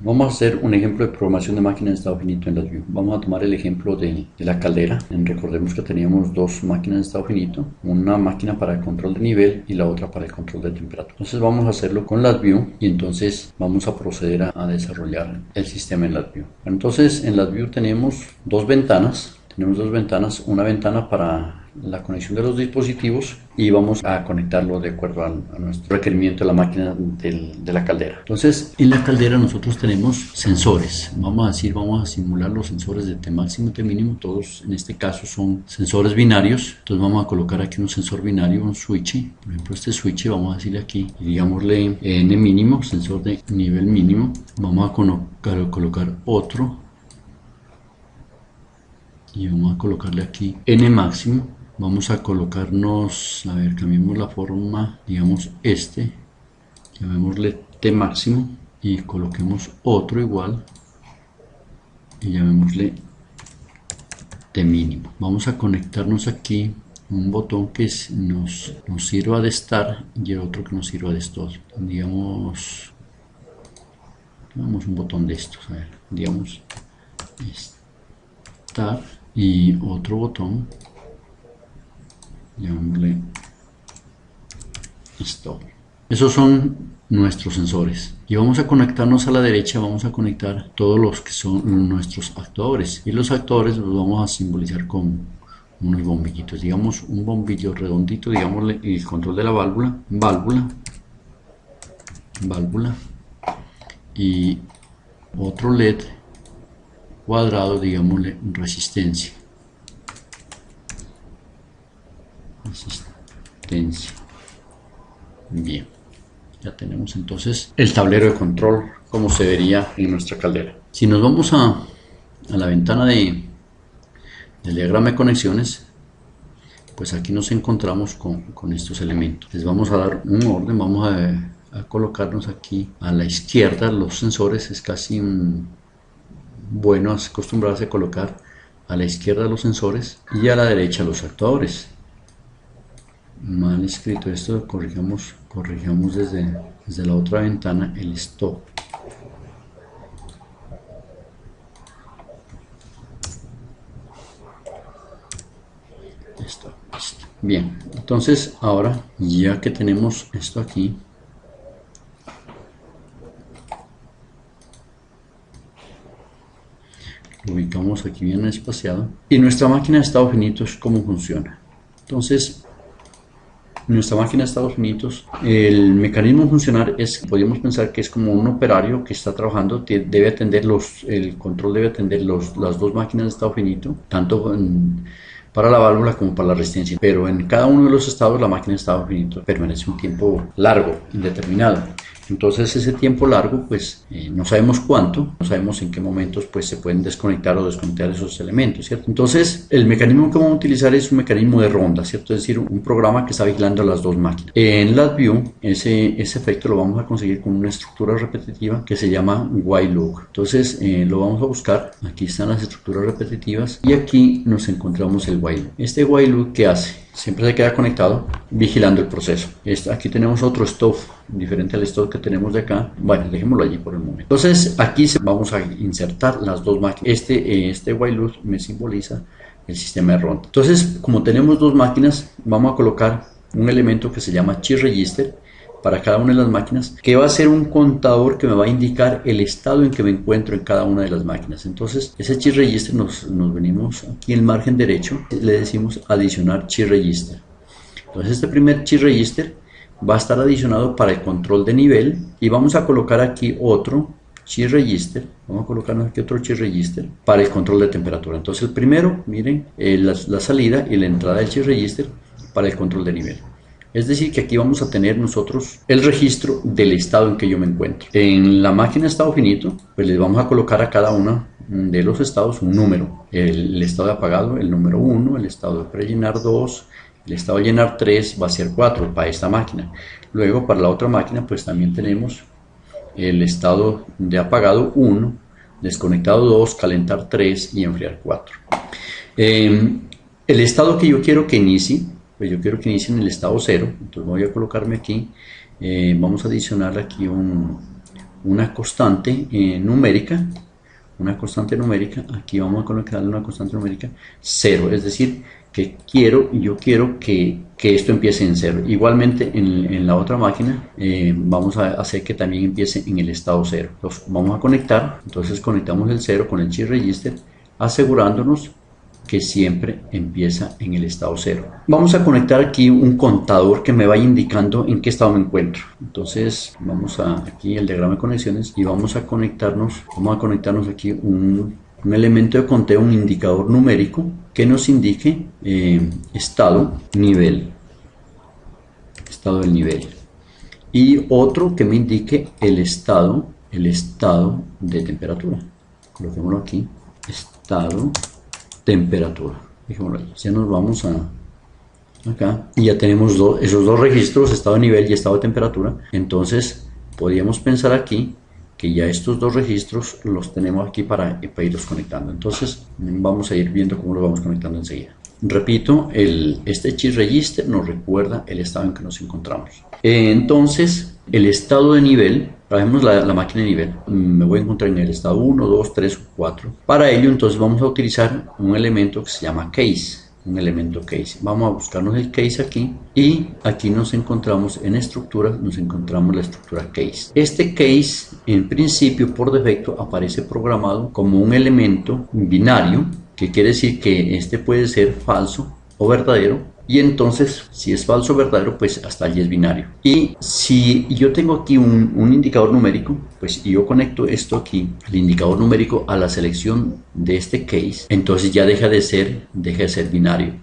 Vamos a hacer un ejemplo de programación de máquina de estado finito en LabVIEW. Vamos a tomar el ejemplo de la caldera. Recordemos que teníamos dos máquinas de estado finito, una máquina para el control de nivel y la otra para el control de temperatura. Entonces vamos a hacerlo con LabVIEW y entonces vamos a proceder a desarrollar el sistema en LabVIEW. Entonces en LabVIEW tenemos dos ventanas. Una ventana para la conexión de los dispositivos y vamos a conectarlo de acuerdo a nuestro requerimiento de la máquina de la caldera. Entonces en la caldera nosotros tenemos sensores, vamos a simular los sensores de T máximo y T mínimo, todos en este caso son sensores binarios. Entonces vamos a colocar aquí un sensor binario, un switch, por ejemplo este switch vamos a decirle aquí, y digámosle N mínimo, sensor de nivel mínimo. Vamos a colocar otro y vamos a colocarle aquí N máximo. Vamos a colocarnos, a ver, cambiemos la forma, digamos llamémosle T máximo y coloquemos otro igual y llamémosle T mínimo. Vamos a conectarnos aquí un botón que nos sirva de start y el otro que nos sirva de stop. Digamos un botón de estos, a ver, digamos start y otro botón, llamémosle stop. Esos son nuestros sensores y vamos a conectarnos a la derecha, vamos a conectar todos los que son nuestros actuadores y los actuadores los vamos a simbolizar con unos bombillitos, digamos un bombillo redondito, digámosle el control de la válvula y otro LED cuadrado, digámosle resistencia. Bien, ya tenemos entonces el tablero de control como se vería en nuestra caldera. Si nos vamos a la ventana del diagrama de conexiones, pues aquí nos encontramos con estos elementos. Les vamos a dar un orden, vamos a colocarnos aquí a la izquierda los sensores. Es casi bueno acostumbrarse a colocar a la izquierda los sensores y a la derecha los actuadores. Mal escrito esto, corrijamos desde la otra ventana el stop. Listo. Bien, entonces ahora ya que tenemos esto aquí, lo ubicamos aquí bien espaciado y nuestra máquina de estado finitos, ¿cómo funciona? Entonces nuestra máquina de estados finitos, el mecanismo funcionar podríamos pensar que es como un operario que está trabajando, debe atender el control debe atender las dos máquinas de estado finito, tanto para la válvula como para la resistencia, pero en cada uno de los estados la máquina de estado finito permanece un tiempo largo, indeterminado. Entonces ese tiempo largo pues no sabemos cuánto, no sabemos en qué momentos pues se pueden desconectar o desconectar esos elementos, ¿cierto? Entonces el mecanismo que vamos a utilizar es un mecanismo de ronda, ¿cierto? Es decir, un programa que está vigilando las dos máquinas. En LabVIEW ese efecto lo vamos a conseguir con una estructura repetitiva que se llama while loop. Entonces lo vamos a buscar, aquí están las estructuras repetitivas y aquí nos encontramos el while loop. Este while loop, ¿qué hace? Siempre se queda conectado vigilando el proceso. Aquí tenemos otro stop diferente al stop que tenemos de acá. Bueno, dejémoslo allí por el momento. Entonces aquí vamos a insertar las dos máquinas. Este while loop me simboliza el sistema de ronda. Entonces, como tenemos dos máquinas, vamos a colocar un elemento que se llama chip register para cada una de las máquinas, que va a ser un contador que me va a indicar el estado en que me encuentro en cada una de las máquinas. Entonces ese chip register nos venimos aquí en el margen derecho, le decimos adicionar chip register. Entonces este primer chip register va a estar adicionado para el control de nivel y vamos a colocar aquí otro chip register, vamos a colocarnos aquí otro chip register para el control de temperatura. Entonces el primero, miren, la salida y la entrada del chip register para el control de nivel. Es decir, que aquí vamos a tener nosotros el registro del estado en que yo me encuentro. En la máquina de estado finito, pues les vamos a colocar a cada uno de los estados un número. El estado de apagado, el número 1, el estado de prellenar 2, el estado de llenar 3 va a ser 4 para esta máquina. Luego para la otra máquina pues también tenemos el estado de apagado 1, desconectado 2, calentar 3 y enfriar 4. El estado que yo quiero que inicie, pues yo quiero que inicie en el estado 0, entonces voy a colocarme aquí, vamos a adicionar aquí un una constante numérica. Aquí vamos a colocarle una constante numérica 0, es decir, que yo quiero que esto empiece en 0. Igualmente en la otra máquina vamos a hacer que también empiece en el estado 0. Entonces vamos a conectar, entonces conectamos el 0 con el chip register, asegurándonos que siempre empieza en el estado 0. Vamos a conectar aquí un contador que me vaya indicando en qué estado me encuentro. Entonces vamos a aquí el diagrama de conexiones y vamos a conectarnos aquí un elemento de conteo, un indicador numérico que nos indique estado del nivel, y otro que me indique el estado de temperatura. Coloquémoslo aquí, estado temperatura. Dejémoslo ahí. Ya nos vamos acá y ya tenemos esos dos registros, estado de nivel y estado de temperatura. Entonces podríamos pensar aquí que ya estos dos registros los tenemos aquí para irlos conectando. Entonces vamos a ir viendo cómo los vamos conectando enseguida. Repito, este chip register nos recuerda el estado en que nos encontramos. Entonces el estado de nivel, trabajemos la máquina de nivel, me voy a encontrar en el estado 1, 2, 3 o 4. Para ello entonces vamos a utilizar un elemento que se llama case. Un elemento case. Vamos a buscarnos el case aquí y aquí nos encontramos en estructura, nos encontramos la estructura case. Este case en principio por defecto aparece programado como un elemento binario, que quiere decir que este puede ser falso o verdadero. Y entonces, si es falso o verdadero, pues hasta allí es binario. Y si yo tengo aquí un indicador numérico, pues yo conecto esto aquí, el indicador numérico, a la selección de este case, entonces ya deja de ser binario.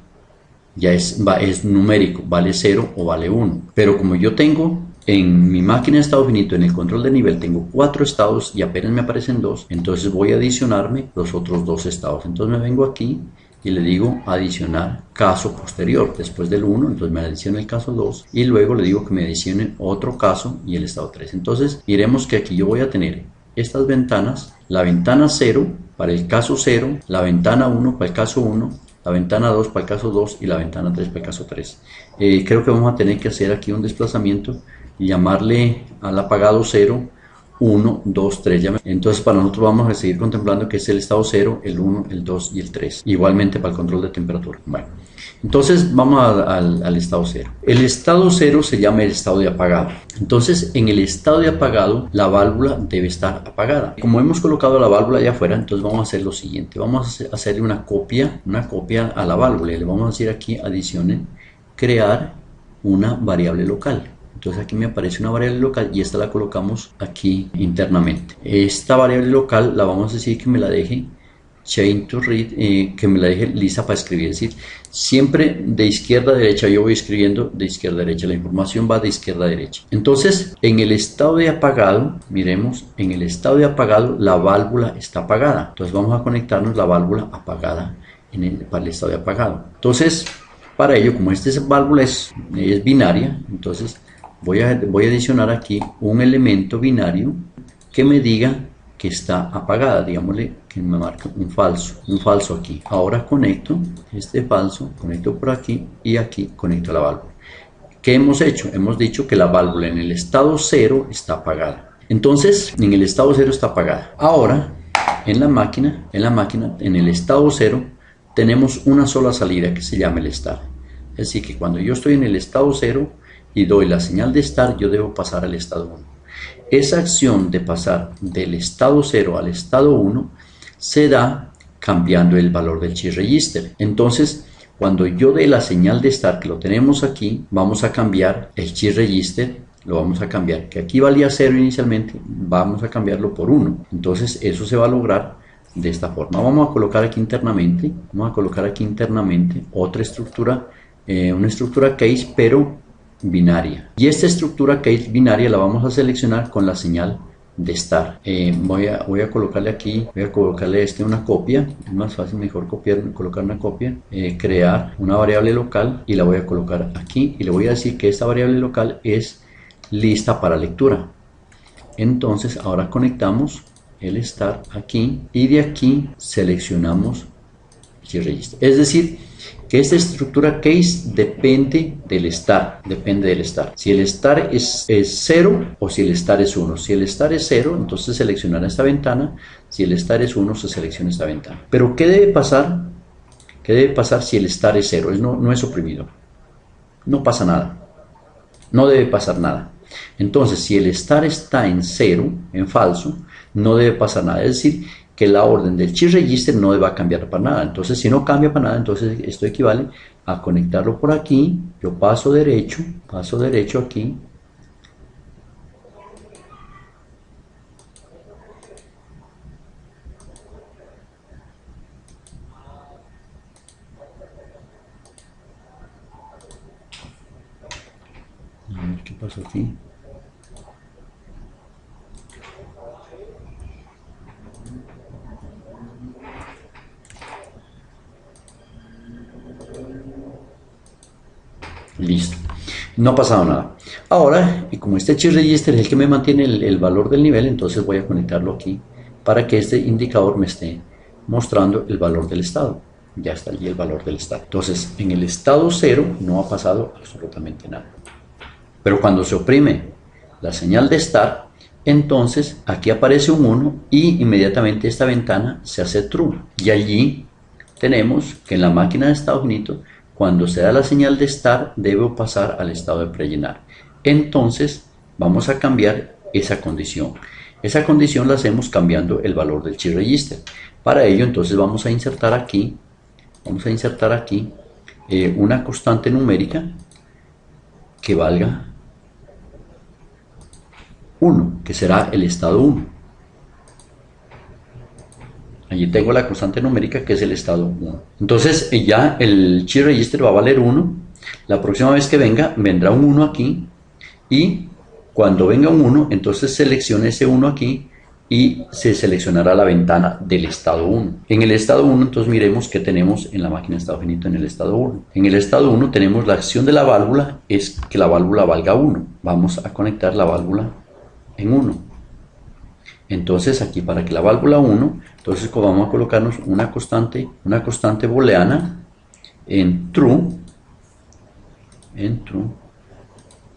Ya es numérico, vale 0 o vale 1. Pero como yo tengo en mi máquina de estado finito, en el control de nivel, tengo 4 estados y apenas me aparecen 2, entonces voy a adicionarme los otros 2 estados. Entonces me vengo aquí y le digo adicionar caso posterior después del 1, entonces me adiciona el caso 2 y luego le digo que me adicione otro caso y el estado 3. Entonces diremos que aquí yo voy a tener estas ventanas, la ventana 0 para el caso 0, la ventana 1 para el caso 1, la ventana 2 para el caso 2 y la ventana 3 para el caso 3. Creo que vamos a tener que hacer aquí un desplazamiento y llamarle al apagado 0 1, 2, 3. Entonces para nosotros vamos a seguir contemplando que es el estado 0, el 1, el 2 y el 3. Igualmente para el control de temperatura. Bueno, entonces vamos al estado 0. El estado 0 se llama el estado de apagado. Entonces en el estado de apagado la válvula debe estar apagada. Como hemos colocado la válvula allá afuera, entonces vamos a hacer lo siguiente. Vamos a hacerle una copia a la válvula. Y le vamos a decir aquí adicione, crear una variable local. Entonces aquí me aparece una variable local y esta la colocamos aquí internamente. Esta variable local la vamos a decir que me la deje chain to read, que me la deje lista para escribir. Es decir, siempre de izquierda a derecha yo voy escribiendo de izquierda a derecha. La información va de izquierda a derecha. Entonces en el estado de apagado, miremos, en el estado de apagado la válvula está apagada. Entonces vamos a conectarnos la válvula apagada para el estado de apagado. Entonces para ello, como esta válvula es binaria, entonces voy a adicionar aquí un elemento binario que me diga que está apagada, digámosle que me marque un falso aquí. Ahora conecto este falso, conecto por aquí y aquí conecto la válvula. ¿Qué hemos hecho? Hemos dicho que la válvula en el estado 0 está apagada. Entonces, en el estado 0 está apagada. Ahora, en la máquina, en el estado 0, tenemos una sola salida que se llama el start. Es decir, que cuando yo estoy en el estado 0 y doy la señal de start, yo debo pasar al estado 1. Esa acción de pasar del estado 0 al estado 1 se da cambiando el valor del chip register. Entonces, cuando yo dé la señal de start, que lo tenemos aquí, vamos a cambiar el chip register, lo vamos a cambiar, que aquí valía 0 inicialmente, vamos a cambiarlo por 1. Entonces, eso se va a lograr de esta forma. Vamos a colocar aquí internamente, otra estructura, una estructura case, pero binaria. Y esta estructura case binaria la vamos a seleccionar con la señal de start. Voy a colocarle aquí, una copia. Es más fácil, mejor colocar una copia. Crear una variable local y la voy a colocar aquí. Y le voy a decir que esta variable local es lista para lectura. Entonces ahora conectamos el start aquí y de aquí seleccionamos el register. Es decir, que esta estructura case depende del star, Si el star es 0 o si el star es 1. Si el star es 0, entonces seleccionará esta ventana. Si el star es 1, se selecciona esta ventana. Pero ¿qué debe pasar? ¿Qué debe pasar si el star es 0? No es oprimido. No pasa nada. No debe pasar nada. Entonces, si el star está en 0, en falso, no debe pasar nada. Es decir, que la orden del chip register no va a cambiar para nada. Entonces, si no cambia para nada, entonces esto equivale a conectarlo por aquí. Yo paso derecho aquí. A ver qué pasó aquí. Listo. No ha pasado nada. Ahora, y como este chip register es el que me mantiene el valor del nivel, entonces voy a conectarlo aquí para que este indicador me esté mostrando el valor del estado. Ya está allí el valor del estado. Entonces, en el estado 0 no ha pasado absolutamente nada. Pero cuando se oprime la señal de start, entonces aquí aparece un 1 y inmediatamente esta ventana se hace true. Y allí tenemos que en la máquina de estado finito, cuando se da la señal de start, debo pasar al estado de prellenar. Entonces vamos a cambiar esa condición. Esa condición la hacemos cambiando el valor del chip register. Para ello entonces vamos a insertar aquí una constante numérica que valga 1, que será el estado 1. Allí tengo la constante numérica que es el estado 1. Entonces ya el chip register va a valer 1. La próxima vez que venga, vendrá un 1 aquí. Y cuando venga un 1, entonces seleccione ese 1 aquí y se seleccionará la ventana del estado 1. En el estado 1, entonces miremos qué tenemos en la máquina de estado finito en el estado 1. En el estado 1 tenemos la acción de la válvula, es que la válvula valga 1. Vamos a conectar la válvula en 1. Entonces aquí para que la válvula 1, entonces vamos a colocarnos una constante booleana en true,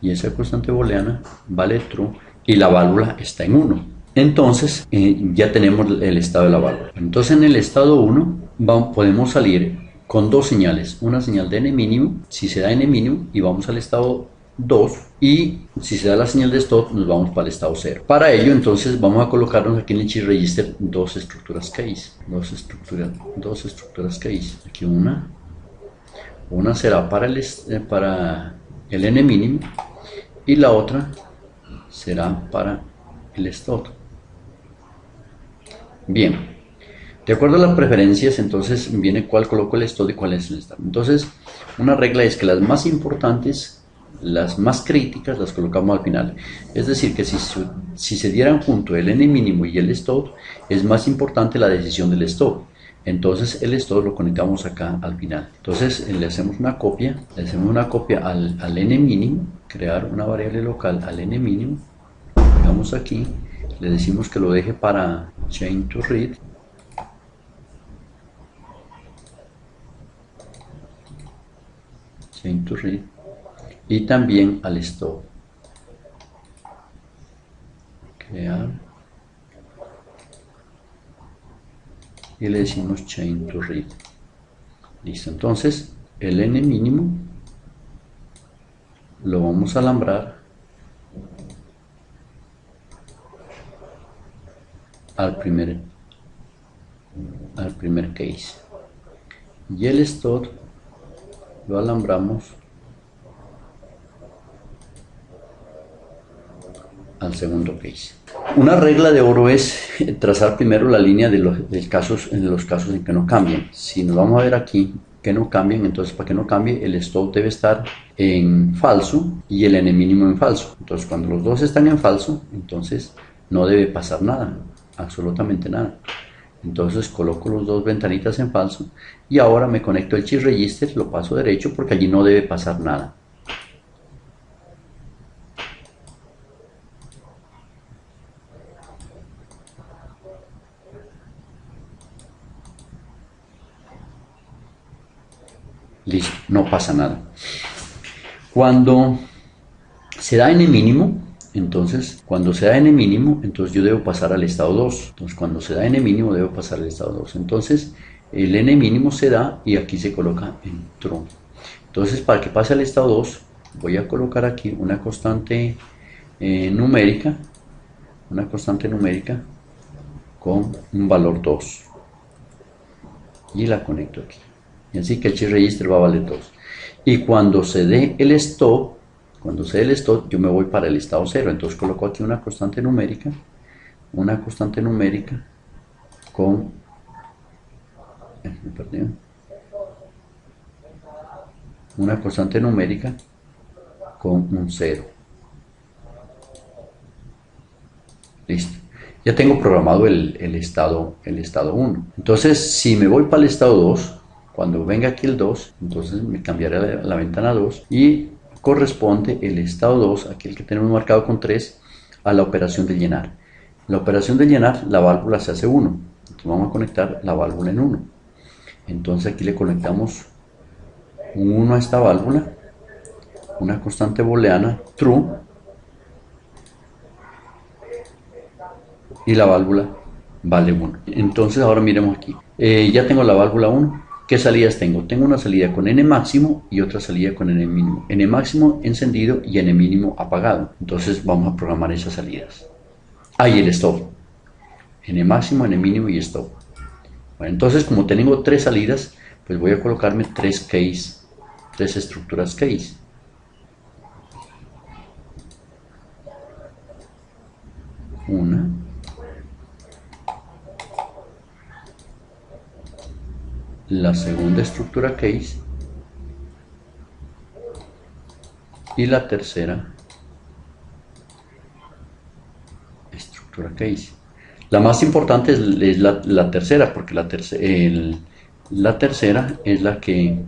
y esa constante booleana vale true y la válvula está en 1. Entonces ya tenemos el estado de la válvula. Entonces en el estado 1 podemos salir con dos señales, una señal de n mínimo, si se da n mínimo, y vamos al estado 2, y si se da la señal de stop nos vamos para el estado 0. Para ello entonces vamos a colocarnos aquí en el chip register dos estructuras case, dos estructuras case. Aquí una será para el n mínimo y la otra será para el stop. Bien, de acuerdo a las preferencias, entonces viene cuál coloco el stop y cuál es el start. Entonces, una regla es que las más importantes, las más críticas, las colocamos al final. Es decir, que si se dieran junto el n mínimo y el stop, es más importante la decisión del stop. Entonces el stop lo conectamos acá al final. Entonces le hacemos una copia, al n mínimo, crear una variable local al n mínimo. Llegamos aquí, le decimos que lo deje para chain to read. Y también al stop. Crear. Y le decimos chain to read. Listo, entonces el n mínimo lo vamos a alambrar al primer case, y el stop lo alambramos al segundo case. Una regla de oro es trazar primero la línea en los casos en que no cambien. Si nos vamos a ver aquí que no cambien, entonces para que no cambie el stop debe estar en falso y el n mínimo en falso. Entonces cuando los dos están en falso, entonces no debe pasar nada, absolutamente nada. Entonces coloco los dos ventanitas en falso y ahora me conecto el chip register, lo paso derecho porque allí no debe pasar nada. Listo, no pasa nada. Cuando se da n mínimo, entonces yo debo pasar al estado 2. Entonces cuando se da n mínimo debo pasar al estado 2. Entonces el n mínimo se da y aquí se coloca en true. Entonces para que pase al estado 2 voy a colocar aquí una constante numérica con un valor 2 y la conecto aquí. Y así que el shift register va a valer 2. Y cuando se dé el stop, yo me voy para el estado 0. Entonces coloco aquí una constante numérica con una constante numérica con un 0. Listo. Ya tengo programado el estado 1. Entonces, si me voy para el estado 2, cuando venga aquí el 2, entonces me cambiaré la ventana 2 y corresponde el estado 2, aquí el que tenemos marcado con 3, a la operación de llenar. La operación de llenar, la válvula se hace 1. Entonces vamos a conectar la válvula en 1. Entonces aquí le conectamos un 1 a esta válvula, una constante booleana true, y la válvula vale 1. Entonces ahora miremos aquí. Ya tengo la válvula 1. ¿Qué salidas tengo? Tengo una salida con n máximo y otra salida con n mínimo. N máximo encendido y n mínimo apagado. Entonces vamos a programar esas salidas. Ahí el stop. N máximo, n mínimo y stop. Bueno, entonces como tengo 3 salidas, pues voy a colocarme 3 estructuras case. Una. La segunda estructura case y la tercera estructura case. La más importante es la tercera, porque la tercera es la que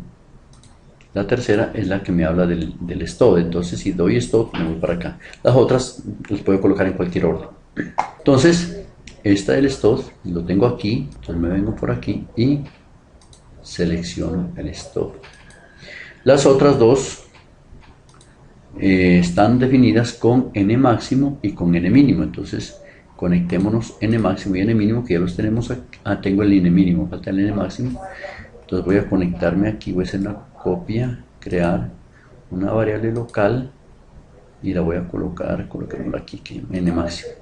me habla del stop. Entonces si doy stop me voy para acá. Las otras las puedo colocar en cualquier orden. Entonces esta del stop lo tengo aquí, entonces me vengo por aquí y selecciono el stop. Las otras dos están definidas con n máximo y con n mínimo. Entonces conectémonos n máximo y n mínimo, que ya los tenemos aquí. Tengo el n mínimo, falta el n máximo. Entonces voy a conectarme aquí, voy a hacer una copia, crear una variable local y la voy a colocémosla aquí, que n máximo,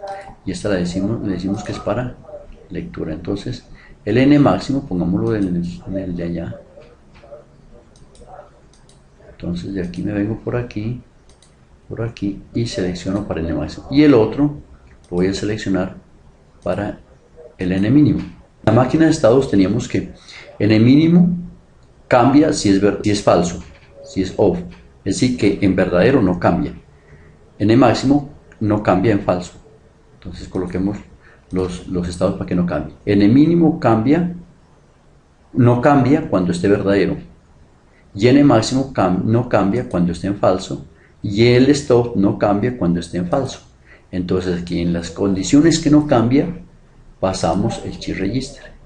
y esta le decimos que es para lectura. Entonces el n máximo pongámoslo en el de allá. Entonces de aquí me vengo por aquí y selecciono para n máximo, y el otro lo voy a seleccionar para el n mínimo. En la máquina de estados teníamos que n mínimo cambia si es falso, si es off, es decir que en verdadero no cambia. N máximo no cambia en falso. Entonces coloquemos los estados para que no cambie. N mínimo no cambia cuando esté verdadero, y n máximo no cambia cuando esté en falso, y el stop no cambia cuando esté en falso. Entonces aquí en las condiciones que no cambia pasamos el shift register.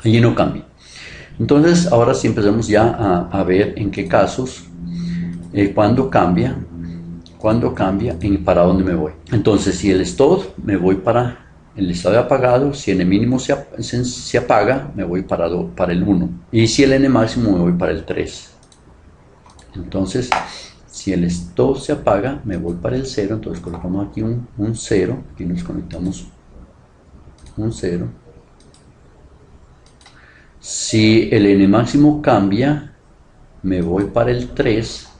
Allí no cambia. Entonces ahora sí empezamos ya a ver en qué casos, cuando cambia y para dónde me voy. Entonces si el stop me voy para el estado de apagado, si n mínimo se apaga me voy para el 1, y si el n máximo me voy para el 3. Entonces si el stop se apaga me voy para el 0, entonces colocamos aquí un 0 y nos conectamos un 0. Si el n máximo cambia, me voy para el 3.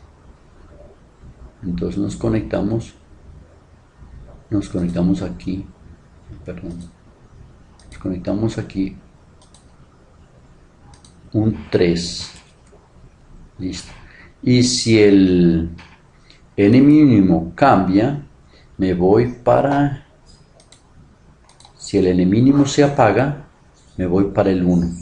Entonces nos conectamos aquí, nos conectamos aquí un 3. Listo. Y si el n mínimo cambia, me voy para, si el n mínimo se apaga, me voy para el 1.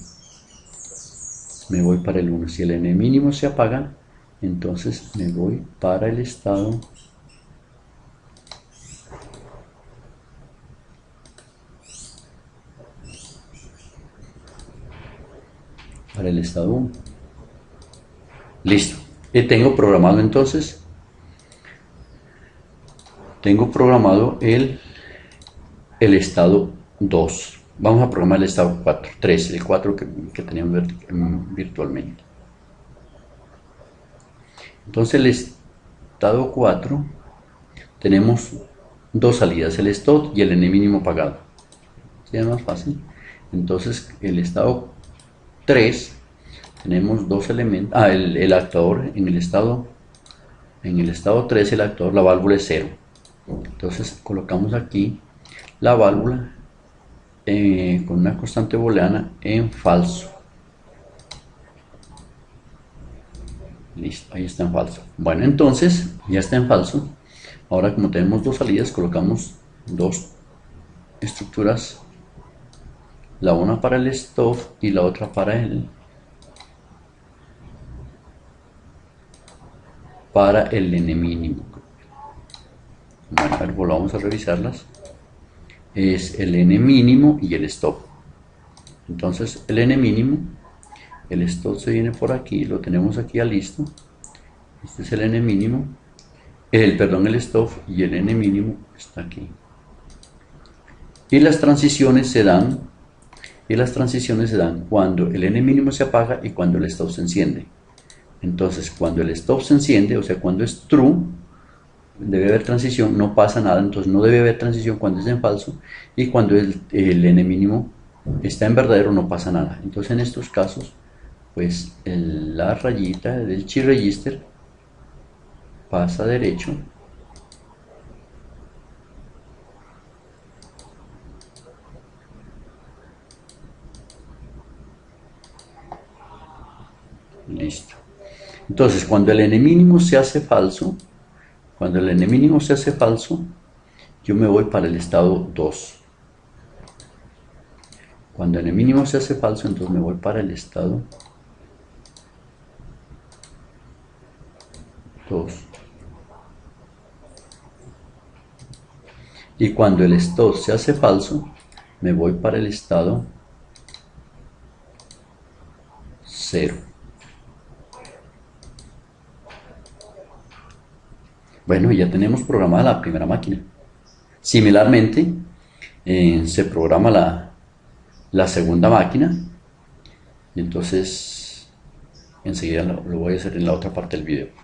Si el n mínimo se apaga, Entonces me voy para el estado para el estado 1. Listo. Y tengo programado entonces, el estado 2. Vamos a programar el estado 4, 3, el 4 que teníamos virtualmente. Entonces el estado 4 tenemos dos salidas, el stop y el n mínimo pagado. ¿Sí? Más fácil. Entonces el estado 3 tenemos dos elementos. El actuador en el estado 3, el actuador, la válvula es 0. Entonces colocamos aquí la válvula con una constante booleana en falso. Listo, ahí está en falso. Bueno, entonces ya está en falso. Ahora, como tenemos dos salidas, colocamos dos estructuras, la una para el stop y la otra para el n mínimo. Bueno, a ver, volvamos a revisarlas. Es el n mínimo y el stop. Entonces el n mínimo, el stop se viene por aquí, lo tenemos aquí ya listo. Este es el n mínimo, el stop, y el n mínimo está aquí. Y las transiciones se dan cuando el n mínimo se apaga y cuando el stop se enciende. Entonces cuando el stop se enciende, o sea cuando es true, debe haber transición, no pasa nada, entonces no debe haber transición cuando es en falso, y cuando el n mínimo está en verdadero no pasa nada. Entonces en estos casos, pues la rayita del chip register pasa derecho listo. Entonces cuando el n mínimo se hace falso, yo me voy para el estado 2. Cuando el n mínimo se hace falso, entonces me voy para el estado 2. Y cuando el stop se hace falso, me voy para el estado 0. Bueno, ya tenemos programada la primera máquina. Similarmente, se programa la segunda máquina. Y entonces, enseguida lo voy a hacer en la otra parte del video.